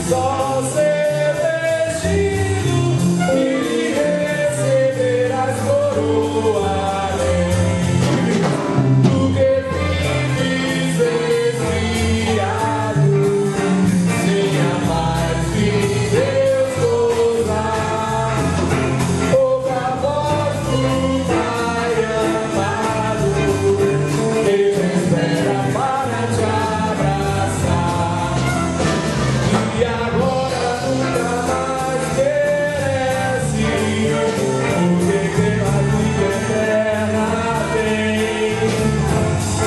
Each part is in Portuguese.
só ser vestido e receberás coroa. Do que vives desviado, sem a paz de Deus gozar. Ouve a voz do Pai amado, Ele espera para te abraçar. E agora nunca mais perece, porque pela vida eterna tem.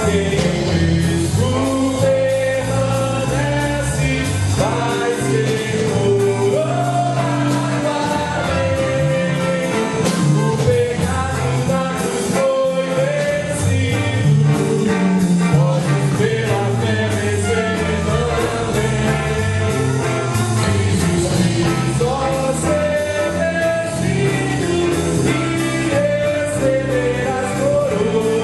Quem em Cristo permanece vai ser coroado. O pecado na cruz foi vencido, podes pela fé vencer também. Só ser vestido e receberás coroa.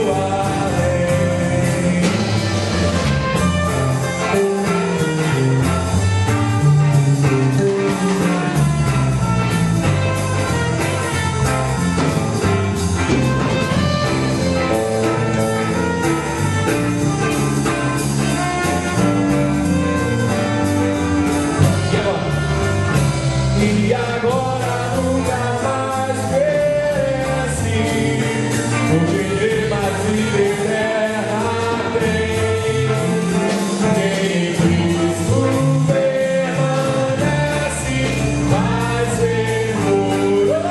E agora nunca mais perece, porque mais vida eterna tem. Quem em Cristo permanece vai ser coroado.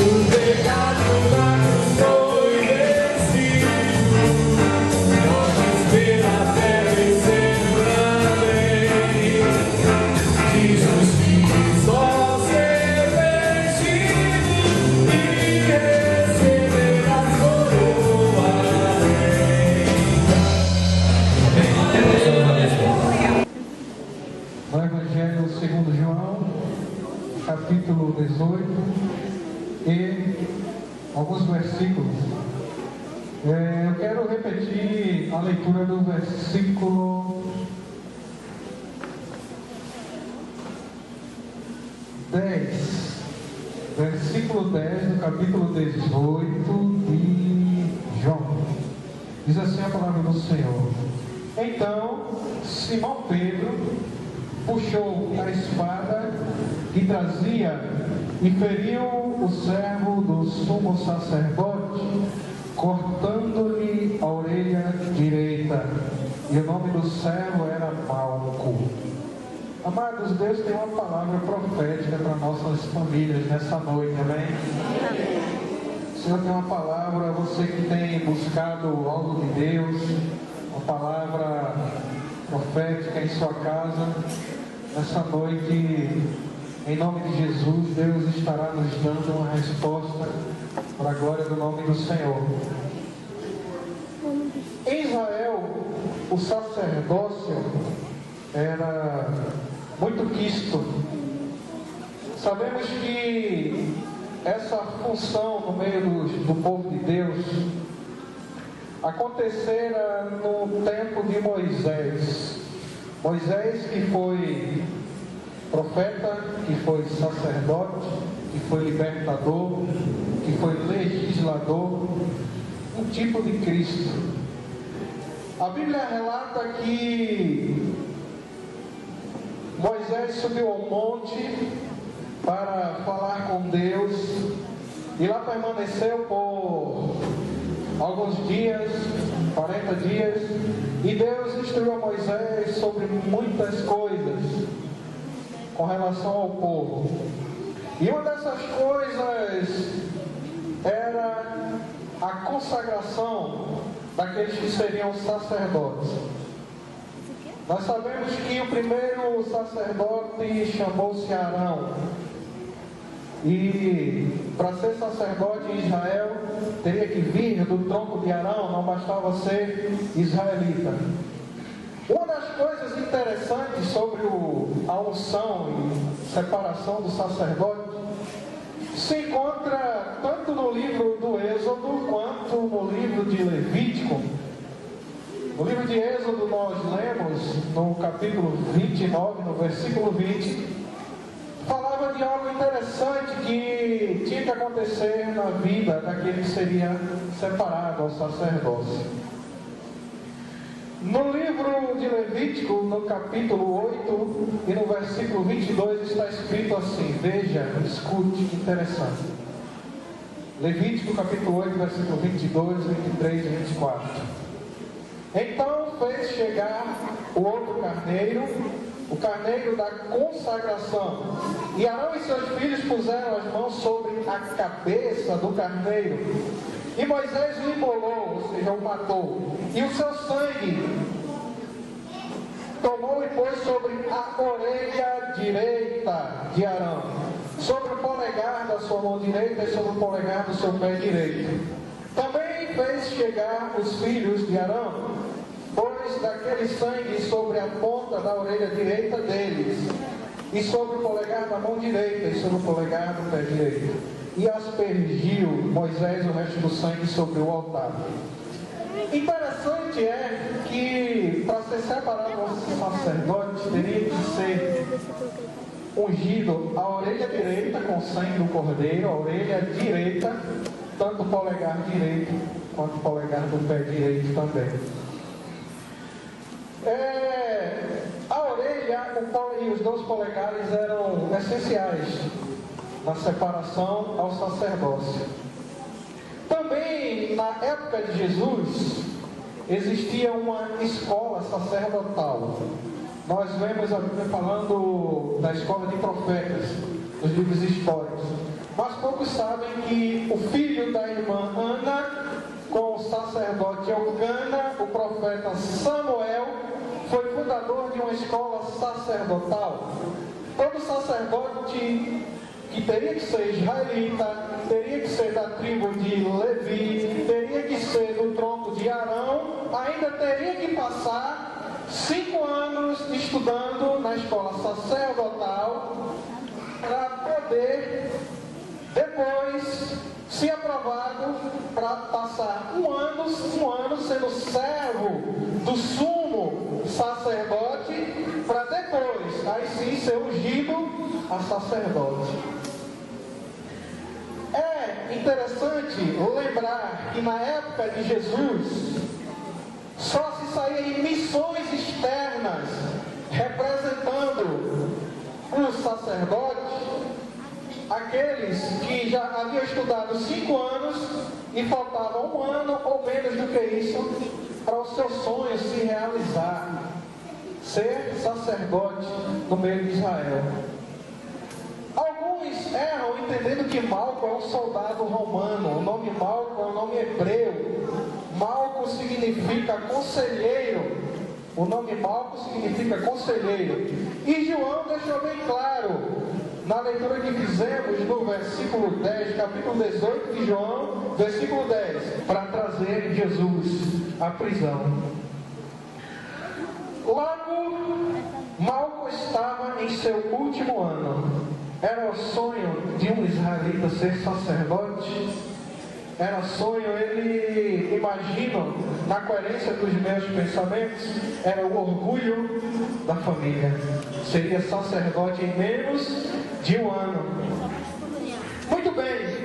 O pecado na cruz foi vencido, podes pela fé vencer também. Jesus quis só ser vestido e receberás coroa. No Evangelho segundo João, capítulo 18, e alguns versículos. Eu quero repetir a leitura do versículo 10. Versículo 10 do capítulo 18 de João. Diz assim a palavra do Senhor. Então, Simão Pedro puxou a espada que trazia e feriu o servo do sumo sacerdote, cortando-lhe a orelha direita. E o nome do servo era Malco. Amados, Deus tem uma palavra profética para nossas famílias nessa noite, amém? O Senhor tem uma palavra, você que tem buscado algo de Deus, uma palavra profética em sua casa, nessa noite, em nome de Jesus, Deus estará nos dando uma resposta para a glória do nome do Senhor. Em Israel, o sacerdócio era muito quisto. Sabemos que essa função no meio do povo de Deus acontecera no tempo de Moisés. Moisés, que foi profeta, que foi sacerdote, que foi libertador, que foi legislador, um tipo de Cristo. A Bíblia relata que Moisés subiu ao monte para falar com Deus e lá permaneceu por alguns dias, 40 dias, e Deus instruiu a Moisés sobre muitas coisas com relação ao povo. E uma dessas coisas era a consagração daqueles que seriam sacerdotes. Nós sabemos que o primeiro sacerdote chamou-se Arão. E para ser sacerdote em Israel, teria que vir do tronco de Arão, não bastava ser israelita. Uma das coisas interessantes sobre a unção e separação do sacerdote se encontra tanto no livro do Êxodo quanto no livro de Levítico. No livro de Êxodo nós lemos, no capítulo 29, no versículo 20, falava de algo interessante que tinha que acontecer na vida daquele que seria separado ao sacerdócio. No livro de Levítico, no capítulo 8 e no versículo 22 está escrito assim, veja, escute, que interessante. Levítico capítulo 8, versículo 22, 23 e 24. Então fez chegar o outro carneiro, o carneiro da consagração. E Arão e seus filhos puseram as mãos sobre a cabeça do carneiro. E Moisés o imolou, ou seja, o matou. E o seu sangue tomou e pôs sobre a orelha direita de Arão, sobre o polegar da sua mão direita e sobre o polegar do seu pé direito. Também fez chegar os filhos de Arão, pôs daquele sangue sobre a ponta da orelha direita deles, e sobre o polegar da mão direita, e sobre o polegar do pé direito. E aspergiu Moisés o resto do sangue sobre o altar. Interessante é que para ser separado o sacerdote teria que ser ungido a orelha direita com sangue do cordeiro, a orelha direita, tanto o polegar direito quanto o polegar do pé direito também. A orelha e os 2 polegares eram essenciais na separação ao sacerdócio. Também na época de Jesus existia uma escola sacerdotal. Nós vemos a Bíblia falando da escola de profetas, dos livros históricos. Mas poucos sabem que o filho da irmã Ana, com o sacerdote Elcana, o profeta Samuel, foi fundador de uma escola sacerdotal. Todo sacerdote que teria que ser israelita, teria que ser da tribo de Levi, teria que ser do tronco de Arão, ainda teria que passar 5 anos estudando na escola sacerdotal para poder depois ser aprovado para passar um ano sendo servo do sumo sacerdote, para depois, aí sim, ser ungido a sacerdote. É interessante lembrar que na época de Jesus só se saía em missões externas representando os sacerdotes, aqueles que já haviam estudado 5 anos e faltava 1 ano ou menos do que isso para o seu sonho se realizar, ser sacerdote no meio de Israel. Alguns erram entendendo que Malco é um soldado romano. O nome Malco é um nome hebreu. Malco significa conselheiro. O nome Malco significa conselheiro. E João deixou bem claro na leitura que fizemos no versículo 10, capítulo 18 de João, versículo 10, para trazer Jesus à prisão. Logo, Malco estava em seu último ano. Era o sonho de um israelita ser sacerdote. Era sonho, ele imagina, na coerência dos meus pensamentos, era o orgulho da família. Seria sacerdote em menos de 1 ano. Muito bem.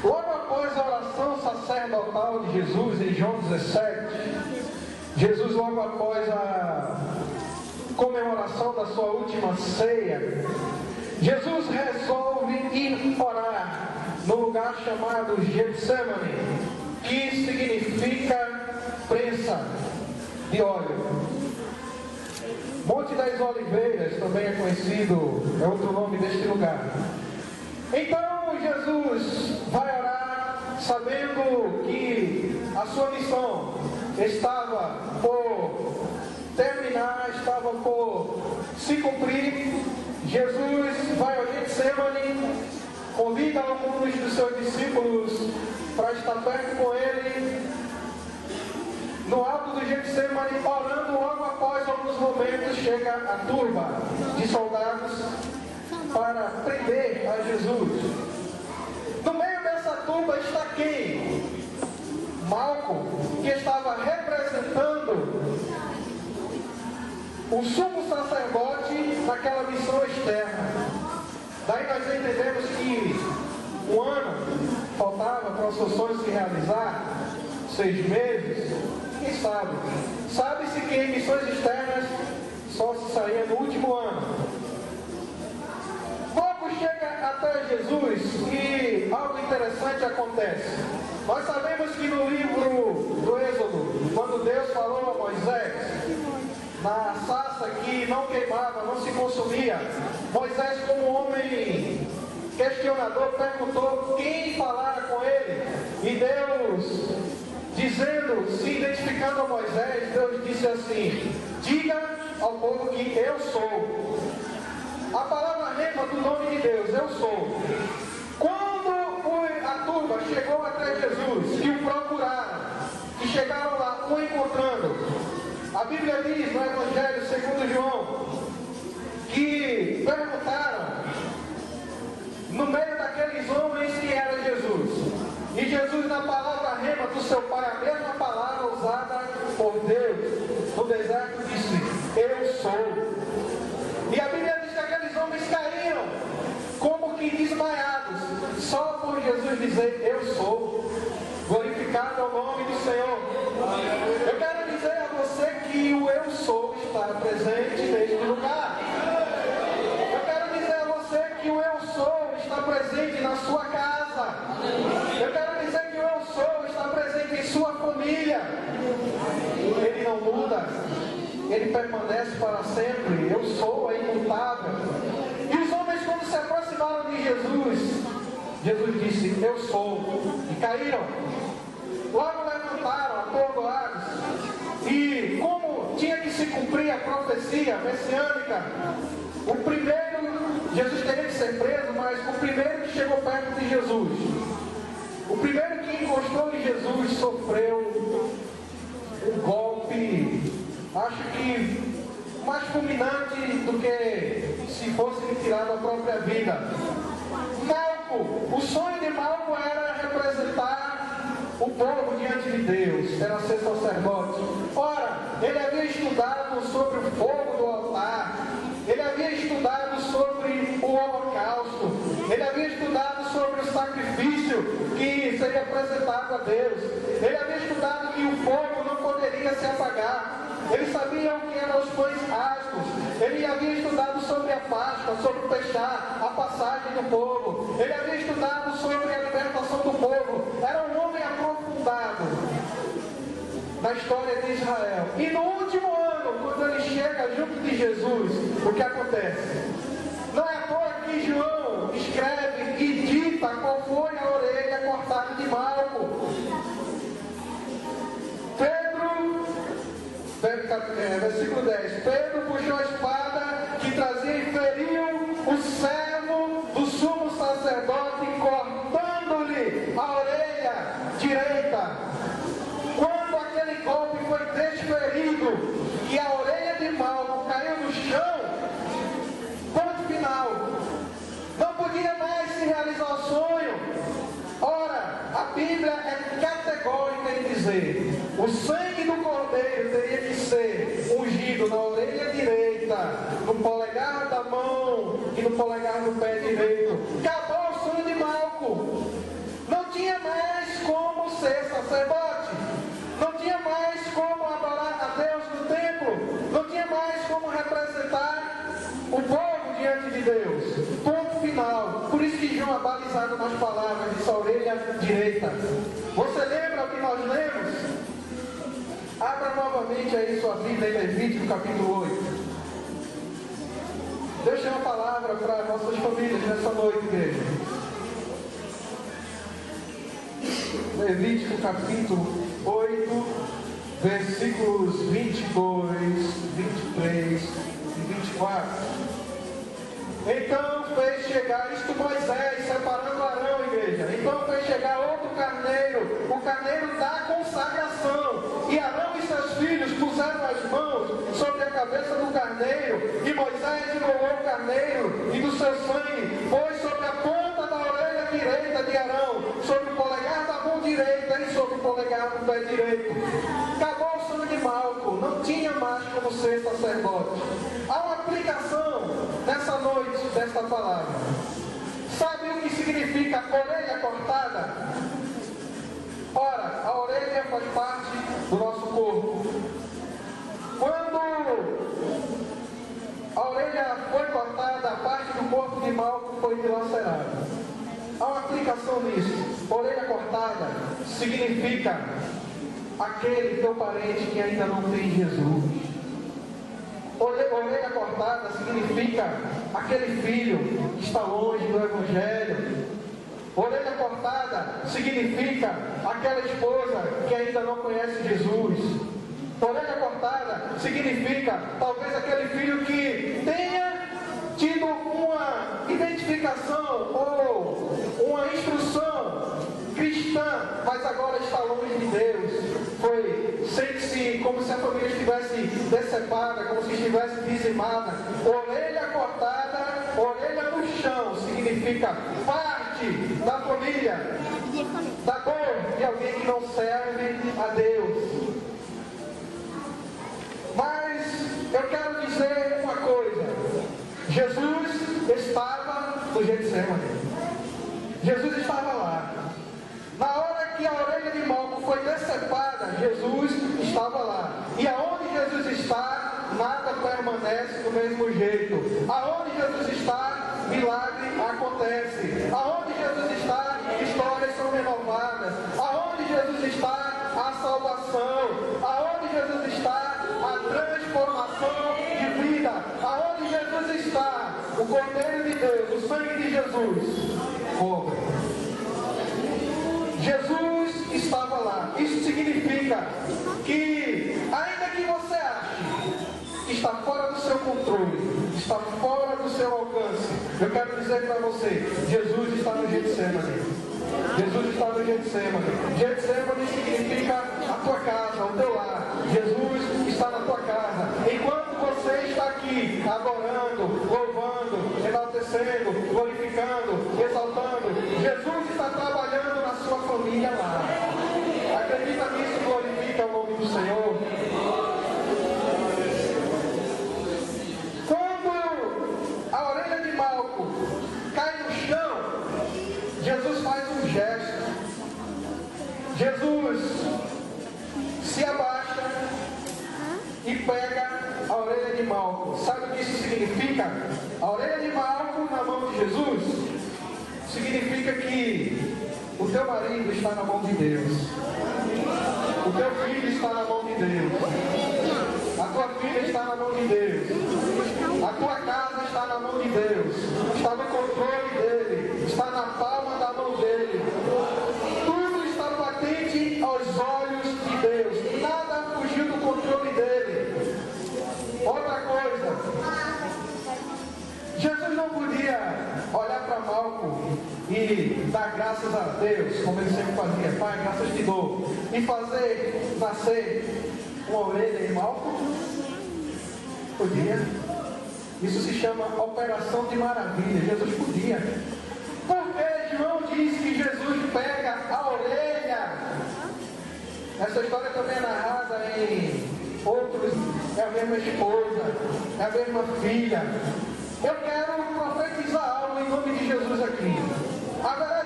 Logo após a oração sacerdotal de Jesus, em João 17, Jesus, logo após a comemoração da sua última ceia, Jesus resolve ir orar no lugar chamado Getsemane, que significa prensa de óleo. Monte das Oliveiras também é conhecido, é outro nome deste lugar. Então Jesus vai orar sabendo que a sua missão estava por terminar, estava por se cumprir. Jesus vai ao Getsemane, convida alguns dos seus discípulos para estar perto com ele. No alto do Getsemane, orando, logo após alguns momentos, chega a turba de soldados para prender a Jesus. No meio dessa turba está quem? Malco, que estava representando o sumo sacerdote naquela missão externa. Daí nós entendemos que um ano faltava para os seus sonhos se realizar, 6 meses, quem sabe? Sabe-se que em missões externas só se saía no último ano. Malco chega até Jesus e algo interessante acontece. Nós sabemos que no livro do Êxodo, quando Deus falou a Moisés, na sarça que não queimava, não se consumia, Moisés, como homem questionador, perguntou quem falara com ele. E Deus, dizendo, se identificando a Moisés, Deus disse assim: diga ao povo que eu sou. A palavra rema do nome de Deus, eu sou. Quando a turma chegou até Jesus, que o procuraram, que chegaram lá, o encontrando, a Bíblia diz no Evangelho segundo João, que perguntaram no meio daqueles homens quem era Jesus. E Jesus, na palavra rema do seu Pai, a mesma palavra usada por Deus no deserto, disse: eu sou. E a Bíblia diz que aqueles homens caíram como que desmaiados, só por Jesus dizer: eu sou. Glorificado é o nome do Senhor. Eu quero dizer a você que o eu sou está presente neste lugar. Eu quero dizer a você que o eu sou está presente na sua casa. Eu quero dizer que o eu sou está presente em sua família. Ele não muda, ele permanece para sempre. Eu sou, é imutável. E os homens, quando se aproximaram de Jesus, Jesus disse: eu sou. E caíram. Logo levantaram, atordoados. E como tinha que se cumprir a profecia messiânica, o primeiro, Jesus teria que ser preso, mas o primeiro que chegou perto de Jesus, o primeiro que encostou em Jesus, sofreu um golpe, acho que mais fulminante do que se fosse lhe tirado a própria vida. Malco, o sonho de Malco era representar o povo diante de Deus, era ser sacerdote. Ora, ele havia estudado sobre o fogo do altar, ele havia estudado sobre o holocausto, ele havia estudado sobre o sacrifício que seria apresentado a Deus, ele havia estudado que o fogo não poderia se apagar. Ele sabia o que eram os pães asmos. Ele havia estudado sobre a Páscoa, sobre o pechá, a passagem do povo. Ele havia estudado sobre a libertação do povo. Era um homem aprofundado na história de Israel. E no último ano, quando ele chega junto de Jesus, o que acontece? Não é à toa que João escreve e dita qual foi a orelha cortada de Malco. Versículo 10: Pedro puxou a espada que trazia e feriu o servo do sumo sacerdote, cortando-lhe a orelha direita. Quando aquele golpe foi desferido e a orelha de Malco caiu no chão, ponto final. Não podia mais se realizar o sonho. Ora, a Bíblia é categórica em dizer: o sangue do cordeiro teria que ser ungido na orelha direita, no polegar da mão e no polegar do pé direito. Acabou o sonho de Malco. Não tinha mais como ser sacerdote, não tinha mais como adorar a Deus no templo, não tinha mais como representar o povo diante de Deus. Ponto final. Por isso que João é balizado nas palavras de sua orelha direita. Você lembra o que nós lemos? Abra novamente aí sua Bíblia em Levítico capítulo 8. Deus tem uma palavra para nossas famílias nessa noite, igreja. Levítico capítulo 8, versículos 22, 23 e 24. Então fez chegar, isto Moisés, separando Arão, igreja. Então fez chegar outro carneiro, o carneiro da consagração. E Arão e seus filhos puseram as mãos sobre a cabeça do carneiro. E Moisés imolou o carneiro, e do seu sangue pôs sobre a ponta da orelha direita de Arão, sobre o polegar da mão direita e sobre o polegar do mais como ser sacerdote. Há uma aplicação nessa noite desta palavra. Sabe o que significa orelha cortada? Ora, a orelha faz parte do nosso corpo. Quando a orelha foi cortada, a parte do corpo de Malco foi dilacerada. Há uma aplicação nisso. Orelha cortada significa aquele teu parente que ainda não tem Jesus. Orelha cortada significa aquele filho que está longe do Evangelho. Orelha cortada significa aquela esposa que ainda não conhece Jesus. Orelha cortada significa talvez aquele filho que tenha tido uma identificação ou uma instrução cristã, mas agora está longe de Deus. Sente-se como se a família estivesse decepada, como se estivesse dizimada. Orelha cortada, orelha no chão, significa parte da família, da dor de alguém que não serve a Deus. Mas eu quero dizer uma coisa: Jesus estava no Getsemane. Jesus estava lá. Na hora que a orelha de Malco foi decepada, Jesus estava lá. E aonde Jesus está, nada permanece do mesmo jeito. Aonde Jesus está, milagre acontece. Aonde Jesus está, histórias são renovadas. Aonde Jesus está, a salvação. Aonde Jesus está, a transformação de vida. Aonde Jesus está, o Cordeiro de Deus, o sangue de Jesus. Fogo. Jesus estava lá. Isso significa que, ainda que você ache que está fora do seu controle, está fora do seu alcance, eu quero dizer para você: Jesus está no Getsemane. Jesus está no Getsemane. Getsemane significa a tua casa, o teu lar. Jesus está na tua casa. Enquanto você está aqui adorando, louvando, enaltecendo, glorificando, exaltando, Jesus está trabalhando na sua família lá. Acredita nisso? Glorifica o nome do Senhor. Quando a orelha de Malco cai no chão, Jesus faz um gesto. Jesus se abaixa e pega a orelha de Malco. Sabe o que isso significa? A orelha de Malco na mão de Jesus significa que o teu marido está na mão de Deus. O teu filho está na mão de Deus. A tua filha está na mão de Deus. A tua casa está na mão de Deus. Está no controle dele. Está na palma da mão dele. Tudo está patente aos olhos de Deus. Nada fugiu do controle dele. Outra coisa. Jesus não podia olhar para Malco e dar graças a Deus, como ele sempre fazia. Pai, graças te dou. E fazer nascer uma orelha em Malco? Podia. Isso se chama operação de maravilha. Jesus podia. Porque João diz que Jesus pega a orelha. Essa história também é narrada em outros. É a mesma esposa, é a mesma filha. Eu quero profetizar algo em nome de Jesus aqui. Haverá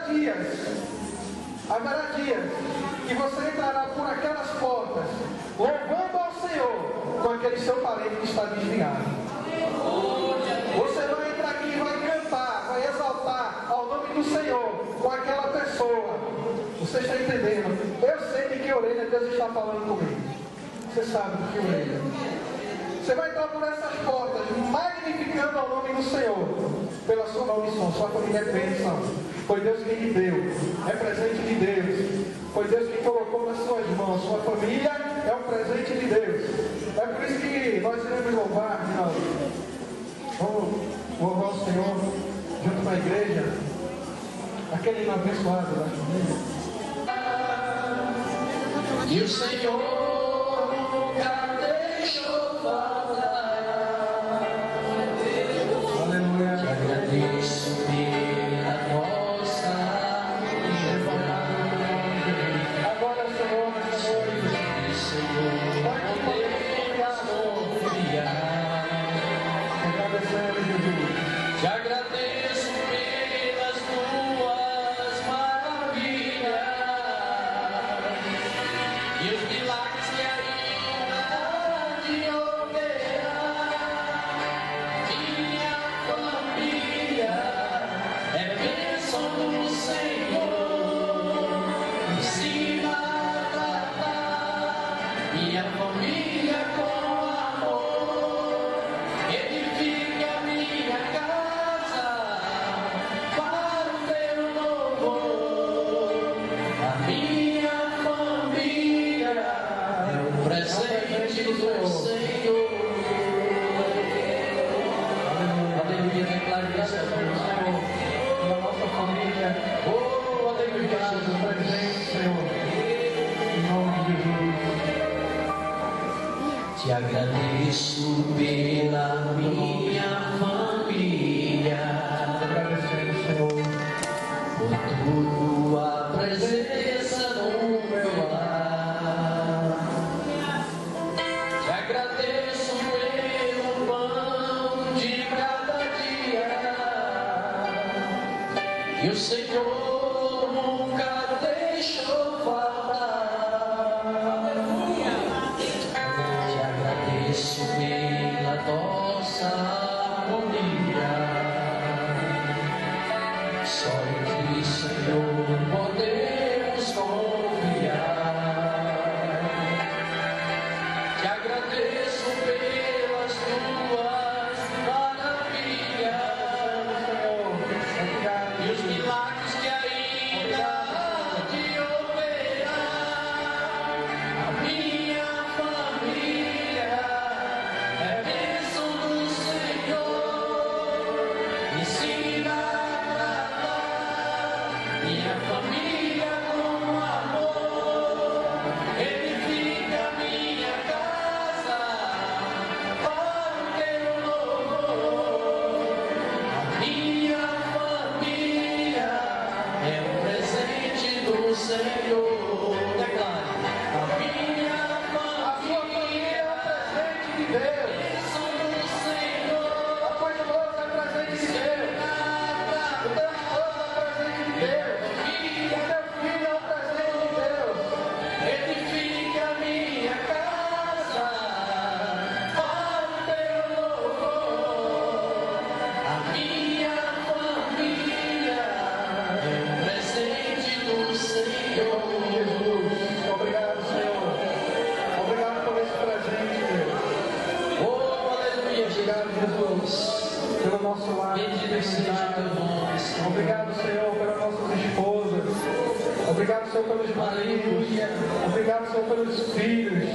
dias que você entrará por aquelas portas, louvando ao Senhor com aquele seu parente que está desviado. Você vai entrar aqui e vai cantar, vai exaltar ao nome do Senhor com aquela pessoa. Você está entendendo? Eu sei de que orelha Deus está falando comigo. Você sabe de que orelha. Você vai entrar por essas portas, magnificando ao nome do Senhor, pela sua maldição. Sua família é bênção. Foi Deus quem lhe deu. É presente de Deus. Foi Deus quem colocou nas suas mãos. Sua família é um presente de Deus. É por isso que nós iremos louvar, irmão. Vamos louvar o Senhor junto com a igreja. Aquele abençoado da família. E o Senhor nunca deixou faltar. Aleluia. Te agradeço pela vossa Agora, Senhor, nessa noite, Senhor, vai te agradecemos, Senhor, pela nossa família. Oh, obrigado, presente, Senhor. Em nome de Jesus. Te agradeço pela minha família, Agradecemos, Senhor, por tua presença no meu lar. Te agradeço pelo pão de cada dia, que o Senhor nunca deixou faltar. Te agradeço pela nossa harmonia. Só em ti, Senhor, podemos confiar. Te agradeço pelas tuas maravilhas, e os milagres que ainda há de operar. A minha família é bênção do Senhor. Ensina a tratar minha família com amor. Edifica minha casa para o teu louvor. A minha família é um presente do Senhor. Declare. A minha família é um presente de Deus. Bênção do Senhor. A tua esposa é presente de Deus. O teu esposo é presente de Deus. O teu filho é um presente de Deus. Edifica minha casa para o teu louvor. A minha família é um presente do Senhor. Jesus. Obrigado, Senhor. Obrigado por esse presente, Deus. Oh, aleluia, Obrigado, Jesus, pelo nosso lar de bendito seja o teu felicidade. nome, Senhor. Obrigado, Senhor, pelas nossas esposas. Obrigado, Senhor, pelos maridos. Obrigado, Senhor, pelos filhos.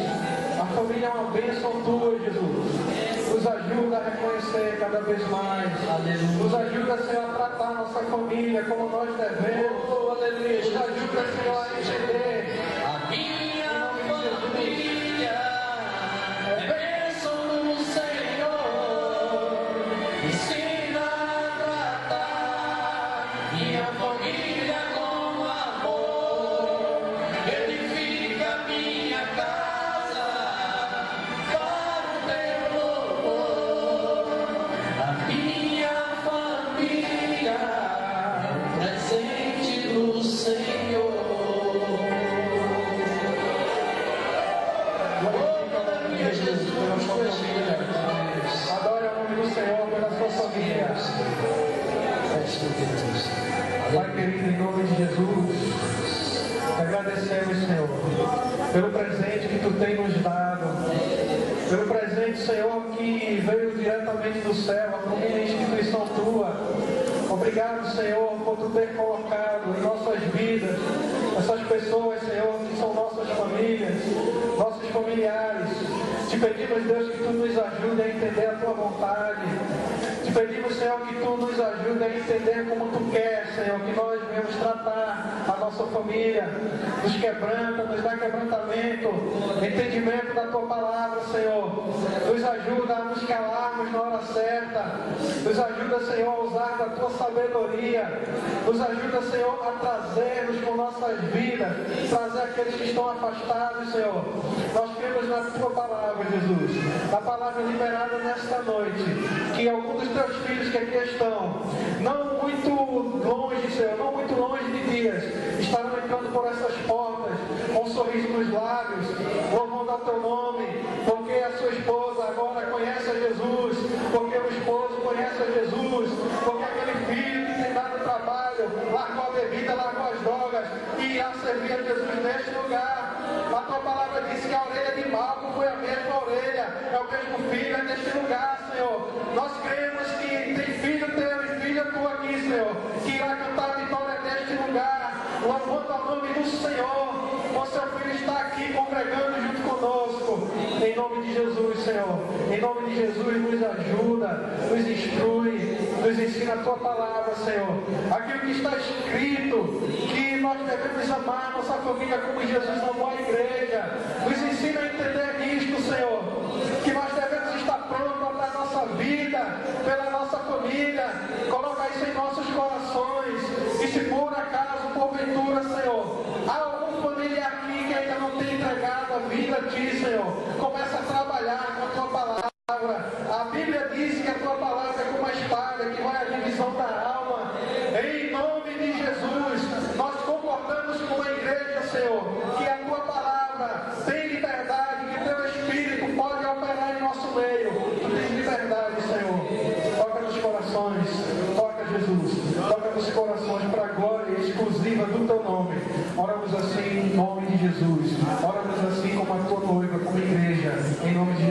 A família é uma bênção tua, Jesus. Nos ajuda a reconhecer cada vez mais. Aleluia. Nos ajuda, Senhor, a tratar nossa família como nós devemos. Oh, aleluia, Nos ajuda, Senhor, a entender. a minha família é bênção do Senhor. Ensina a tratar minha família com amor. Edifica minha casa para o teu louvor. A minha família é um presente do Senhor. Aleluia, Jesus, pela sua família. Adore o nome do Senhor pela sua família. Pai querido, em nome de Jesus, te agradecemos, Senhor, pelo presente que tu tem nos dado, pelo presente, Senhor, que veio diretamente do céu, a família e instituição tua. Obrigado, Senhor, por tu ter colocado em nossas vidas essas pessoas, Senhor, que são nossas famílias, nossos familiares. Te pedimos, Deus, que tu nos ajude a entender a tua vontade. Te pedimos, Senhor, que tu nos ajude a entender como tu queres, Senhor, que nós devemos tratar a nossa família. Nos quebranta, nos dá quebrantamento, entendimento da tua palavra, Senhor. Nos ajuda a nos calarmos na hora certa. Nos ajuda, Senhor, a usar da tua sabedoria. Nos ajuda, Senhor, a trazermos com nossas vidas, trazer aqueles que estão afastados, Senhor. Nós cremos na tua palavra, Jesus. A palavra liberada nesta noite. Que alguns dos teus filhos que aqui estão, não muito longe, Senhor, não muito longe de dias, estarão entrando por essas portas, com um sorriso nos lábios, louvando ao teu nome, porque a sua esposa agora conhece a Jesus, porque o esposo conhece a Jesus, porque aquele filho que tem dado trabalho, largou a bebida, largou as drogas, e irá servir a Jesus neste lugar. A tua palavra diz que a orelha de Malco foi a mesma orelha, é o mesmo filho, é neste lugar, Senhor. Nós cremos que tem filho teu e filha tua aqui, Senhor, que irá cantar a vitória neste lugar, louvando o nome do Senhor. O seu filho está aqui congregando junto conosco, em nome de Jesus, Senhor. Senhor. Em nome de Jesus, nos ajuda, nos instrui, nos ensina a Tua palavra, Senhor. Aquilo que está escrito, que nós devemos amar nossa família como Jesus amou a igreja. Nos ensina a entender isto, Senhor. Que nós devemos estar prontos para a nossa vida, pela nossa família. Coloca isso em nossos corações. E se por acaso, porventura, Senhor, há algum familiar aqui que ainda não tem entregado a vida a Ti, Senhor, começa a trabalhar com a Tua palavra. A Bíblia diz que a Tua palavra é como uma espada que vai à divisão da alma. Em nome de Jesus, nós concordamos com a igreja, Senhor, que a Tua palavra tem liberdade, que Teu Espírito pode operar em nosso meio. Tu tens liberdade, Senhor. Toca nos corações, toca, Jesus, toca nos corações para a glória exclusiva do Teu nome. Oramos assim em nome de Jesus. Oramos assim como a Tua noiva, como igreja, em nome de